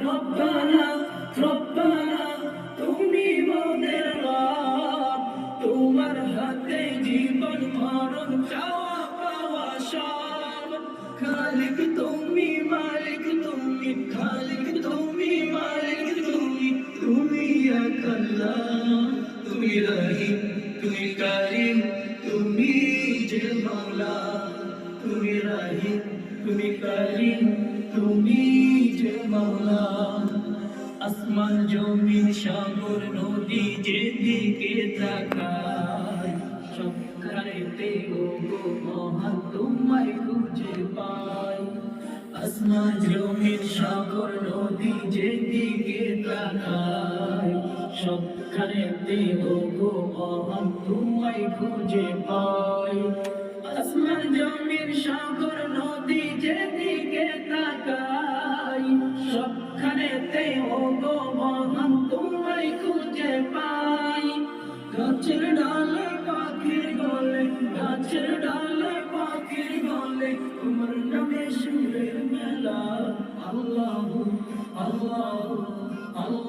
রব্বানা রব্বানা তুমি মোদের রব, তোমার হাতে জীবন মরণ চাওয়া পাওয়া সব। খালিক তুমি, মালিক তুমি, খালিক তুমি, মালিক তুমি, তুমি এক আল্লাহ। তুমি রহিম, তুমি কারিম, তুমি যে মওলা। তুমি রহিম, তুমি কারিম, তুমি যে মওলা। আসমান জমিন সাগর নদী যেদিকে তাকায়, সবখানেতে গো মহান তোমায় খুঁজে পাই। আসমান জমিন সাগর নদী যেদিকে তাকায়, সবখানেতে গো মহান তোমায় খুঁজে পাই। আসমান জমিন সাগর নদী যেদিকে তাকাই, সবখানেতে ওগো মহান তোমায় খুঁজে পাই। গাছের ডালে পাখির গলে, গাছের ডালে পাখির গলে, তোমার নামে সুরের মেলা। আল্লাহু আল্লাহু আল্লাহু